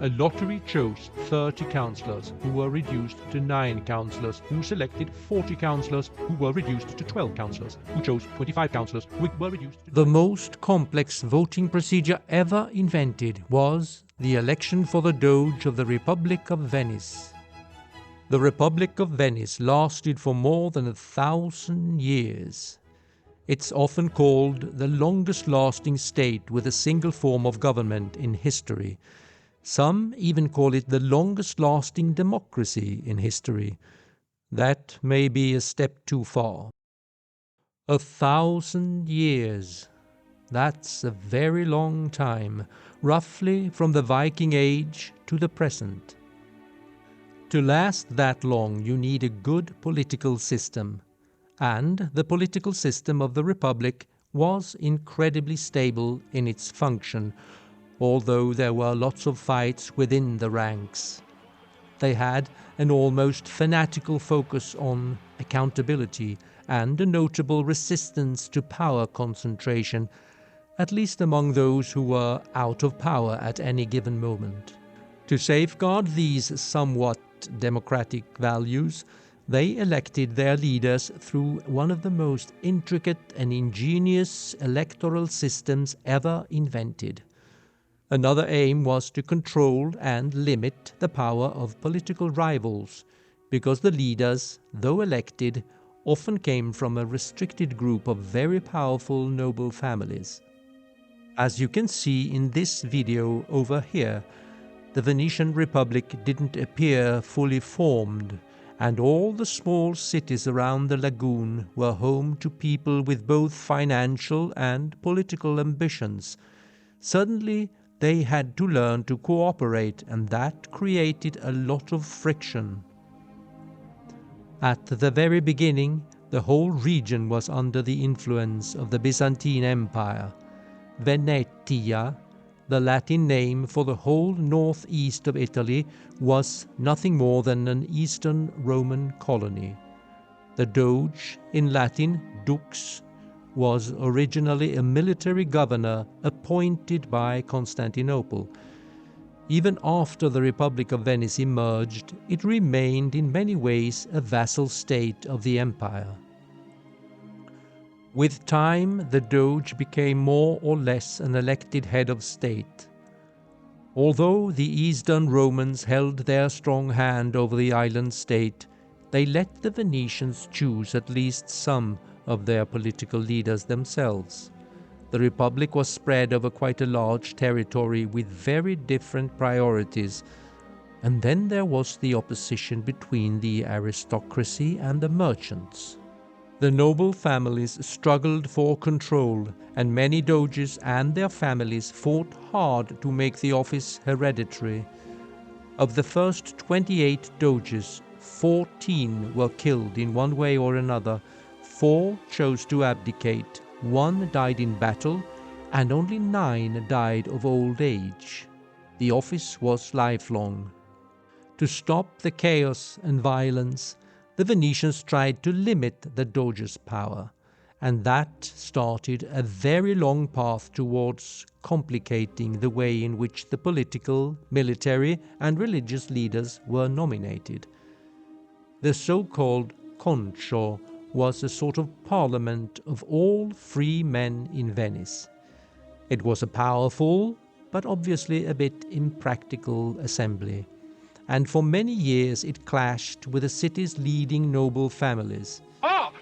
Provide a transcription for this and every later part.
A lottery chose 30 councillors, who were reduced to 9 councillors, who selected 40 councillors, who were reduced to 12 councillors, who chose 25 councillors, who were reduced to... The most complex voting procedure ever invented was the election for the Doge of the Republic of Venice. The Republic of Venice lasted for more than 1,000 years. It's often called the longest-lasting state with a single form of government in history. Some even call it the longest-lasting democracy in history. That may be a step too far. 1,000 years. That's a very long time, roughly from the Viking Age to the present. To last that long, you need a good political system. And the political system of the Republic was incredibly stable in its function, although there were lots of fights within the ranks. They had an almost fanatical focus on accountability and a notable resistance to power concentration, at least among those who were out of power at any given moment. To safeguard these somewhat democratic values, they elected their leaders through one of the most intricate and ingenious electoral systems ever invented. Another aim was to control and limit the power of political rivals, because the leaders, though elected, often came from a restricted group of very powerful noble families. As you can see in this video over here, the Venetian Republic didn't appear fully formed, and all the small cities around the lagoon were home to people with both financial and political ambitions. Suddenly, they had to learn to cooperate, and that created a lot of friction. At the very beginning, the whole region was under the influence of the Byzantine Empire. Venetia, the Latin name for the whole northeast of Italy, was nothing more than an Eastern Roman colony. The Doge, in Latin dux, was originally a military governor appointed by Constantinople. Even after the Republic of Venice emerged, it remained in many ways a vassal state of the empire. With time, the Doge became more or less an elected head of state. Although the Eastern Romans held their strong hand over the island state, they let the Venetians choose at least some of their political leaders themselves. The Republic was spread over quite a large territory with very different priorities, and then there was the opposition between the aristocracy and the merchants. The noble families struggled for control, and many doges and their families fought hard to make the office hereditary. Of the first 28 doges, 14 were killed in one way or another, 4 chose to abdicate, 1 died in battle, and only 9 died of old age. The office was lifelong. To stop the chaos and violence, the Venetians tried to limit the Doge's power, and that started a very long path towards complicating the way in which the political, military, and religious leaders were nominated. The so-called concho was a sort of parliament of all free men in Venice. It was a powerful, but obviously a bit impractical assembly, and for many years it clashed with the city's leading noble families.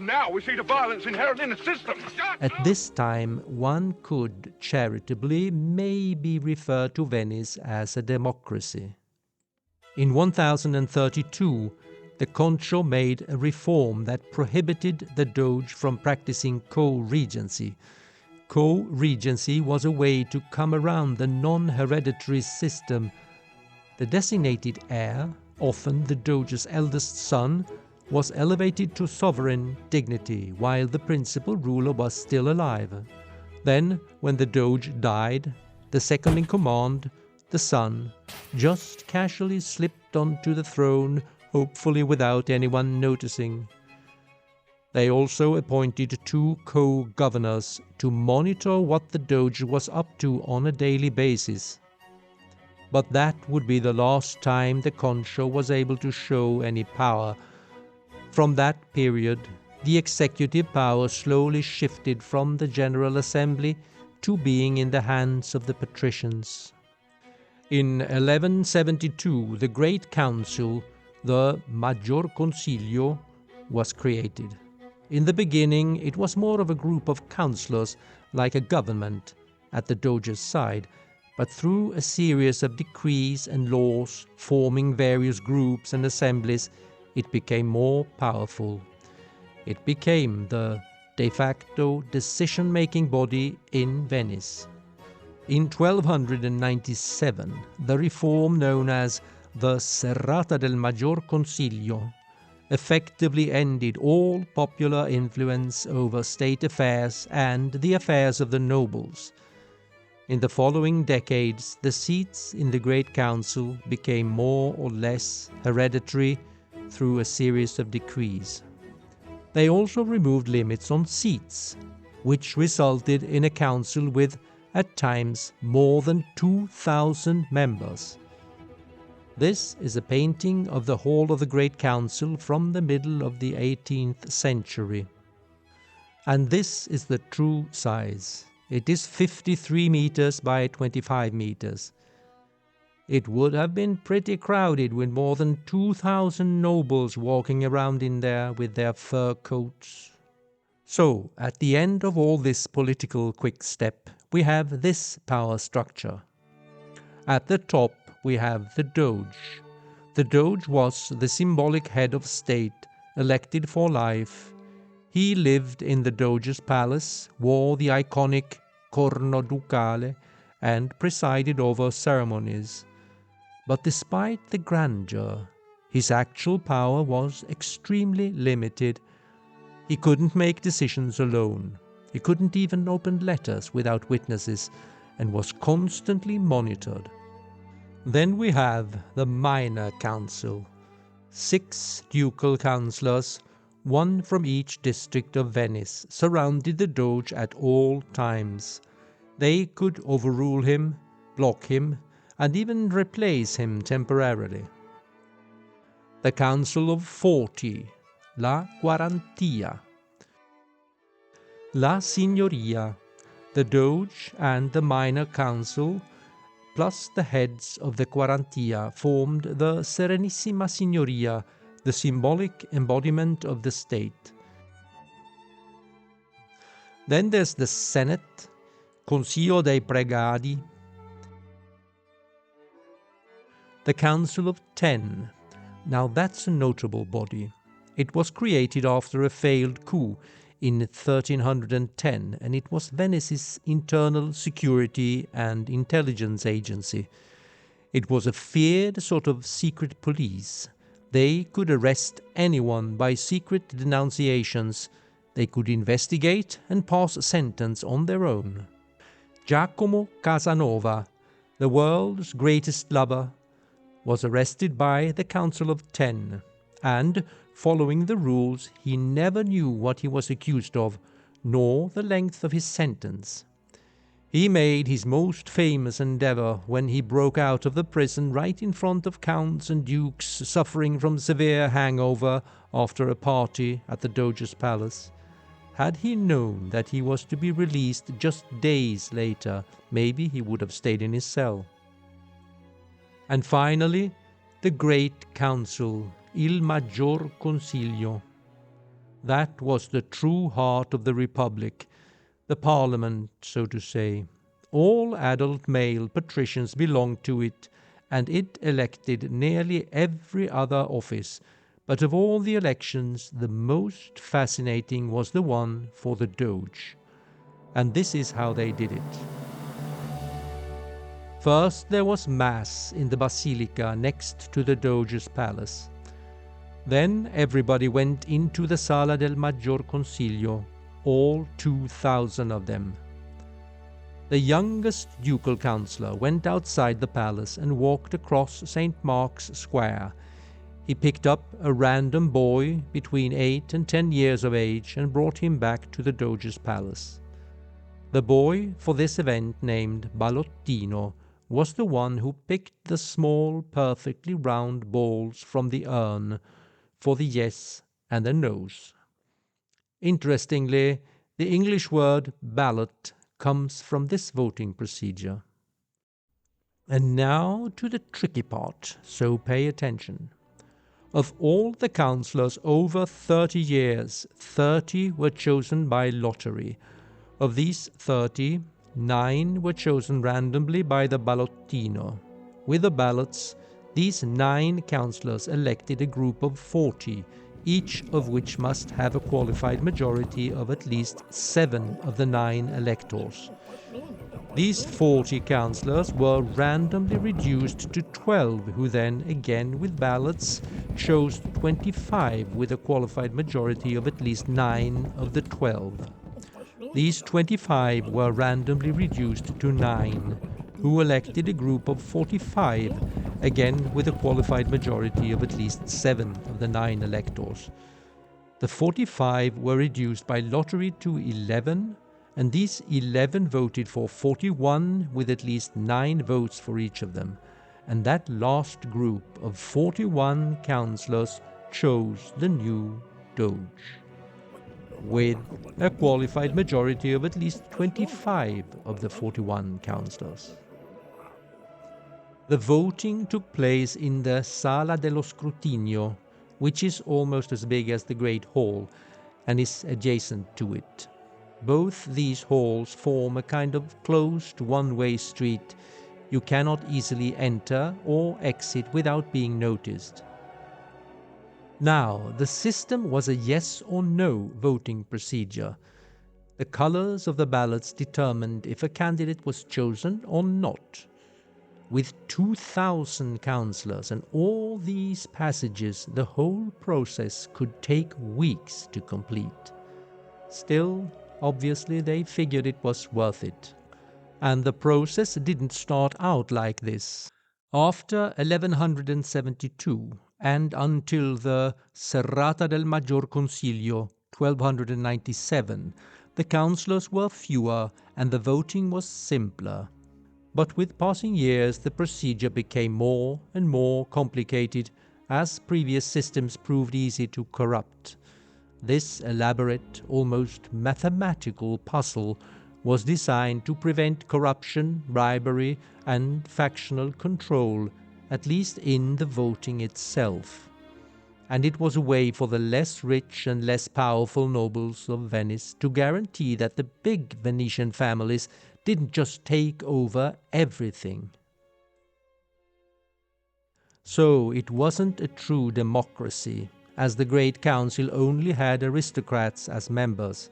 Now we see the violence inherent in the system. At this time, one could charitably maybe refer to Venice as a democracy. In 1032, the concho made a reform that prohibited the Doge from practicing co-regency. Co-regency was a way to come around the non-hereditary system. The designated heir, often the Doge's eldest son, was elevated to sovereign dignity while the principal ruler was still alive. Then, when the Doge died, the second in command, the son, just casually slipped onto the throne, hopefully without anyone noticing. They also appointed 2 co-governors to monitor what the Doge was up to on a daily basis. but that would be the last time the concho was able to show any power. From that period, the executive power slowly shifted from the General Assembly to being in the hands of the patricians. In 1172, the Great Council, the Maggior Consiglio, was created. In the beginning, it was more of a group of councillors, like a government, at the Doge's side, but through a series of decrees and laws forming various groups and assemblies, it became more powerful. It became the de facto decision-making body in Venice. In 1297, the reform known as the Serrata del Maggior Consiglio effectively ended all popular influence over state affairs and the affairs of the nobles. In the following decades, the seats in the Great Council became more or less hereditary through a series of decrees. They also removed limits on seats, which resulted in a council with, at times, more than 2,000 members. This is a painting of the Hall of the Great Council from the middle of the 18th century. And this is the true size. It is 53 meters by 25 meters. It would have been pretty crowded with more than 2,000 nobles walking around in there with their fur coats. So, at the end of all this political quick step, we have this power structure. At the top, we have the Doge. The Doge was the symbolic head of state, elected for life. He lived in the Doge's palace, wore the iconic corno ducale, and presided over ceremonies. But despite the grandeur, his actual power was extremely limited. He couldn't make decisions alone. He couldn't even open letters without witnesses, and was constantly monitored. Then we have the Minor Council. 6 ducal councillors, one from each district of Venice, surrounded the Doge at all times. They could overrule him, block him, and even replace him temporarily. The Council of 40, La Quarantia. La Signoria, the Doge and the Minor Council, plus the heads of the Quarantia, formed the Serenissima Signoria, the symbolic embodiment of the state. Then there's the Senate, Consiglio dei Pregadi, the Council of 10. Now that's a notable body. It was created after a failed coup in 1310, and it was Venice's internal security and intelligence agency. It was a feared sort of secret police. They could arrest anyone by secret denunciations. They could investigate and pass sentence on their own. Giacomo Casanova, the world's greatest lover, was arrested by the Council of 10, and, following the rules, he never knew what he was accused of, nor the length of his sentence. He made his most famous endeavor when he broke out of the prison right in front of counts and dukes suffering from severe hangover after a party at the Doge's palace. Had he known that he was to be released just days later, maybe he would have stayed in his cell. And finally, the Great Council, Il Maggior Consiglio. That was the true heart of the Republic, the Parliament, so to say. All adult male patricians belonged to it, and it elected nearly every other office. But of all the elections, the most fascinating was the one for the Doge. And this is how they did it. First, there was Mass in the Basilica next to the Doge's palace. Then everybody went into the Sala del Maggior Consiglio, all 2,000 of them. The youngest ducal councillor went outside the palace and walked across St. Mark's Square. He picked up a random boy between 8 and 10 years of age and brought him back to the Doge's palace. The boy for this event, named Ballottino, was the one who picked the small, perfectly round balls from the urn for the yes and the no's. Interestingly, the English word ballot comes from this voting procedure. And now to the tricky part, so pay attention. Of all the councillors over 30 years, 30 were chosen by lottery. Of these 30, 9 were chosen randomly by the ballottino. With the ballots, these 9 councillors elected a group of 40, each of which must have a qualified majority of at least 7 of the 9 electors. These 40 councillors were randomly reduced to 12, who then, again with ballots, chose 25 with a qualified majority of at least 9 of the 12. These 25 were randomly reduced to 9, who elected a group of 45, again with a qualified majority of at least 7 of the 9 electors. The 45 were reduced by lottery to 11, and these 11 voted for 41 with at least 9 votes for each of them, and that last group of 41 councillors chose the new Doge, with a qualified majority of at least 25 of the 41 councillors. The voting took place in the Sala dello Scrutinio, which is almost as big as the Great Hall and is adjacent to it. Both these halls form a kind of closed one-way street. You cannot easily enter or exit without being noticed. Now, the system was a yes or no voting procedure. The colors of the ballots determined if a candidate was chosen or not. With 2,000 councillors and all these passages, the whole process could take weeks to complete. Still, obviously, they figured it was worth it. And the process didn't start out like this. After 1172, and until the Serrata del Maggior Consiglio, 1297, the councillors were fewer and the voting was simpler. But with passing years, the procedure became more and more complicated as previous systems proved easy to corrupt. This elaborate, almost mathematical puzzle was designed to prevent corruption, bribery, and factional control, at least in the voting itself. And it was a way for the less rich and less powerful nobles of Venice to guarantee that the big Venetian families didn't just take over everything. So it wasn't a true democracy, as the Great Council only had aristocrats as members.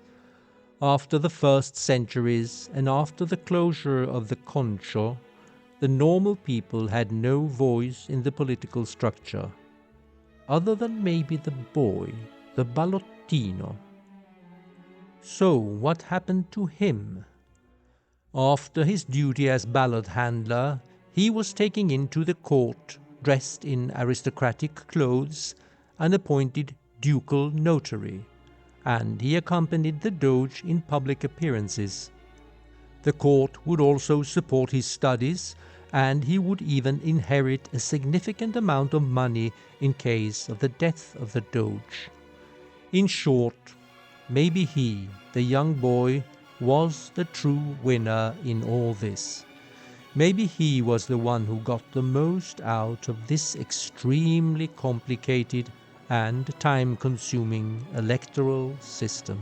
After the first centuries and after the closure of the Concho, the normal people had no voice in the political structure, other than maybe the boy, the ballottino. So what happened to him? After his duty as ballot handler, he was taken into the court, dressed in aristocratic clothes, and appointed ducal notary, and he accompanied the Doge in public appearances. The court would also support his studies, and he would even inherit a significant amount of money in case of the death of the Doge. In short, maybe he, the young boy, was the true winner in all this. Maybe he was the one who got the most out of this extremely complicated and time-consuming electoral system.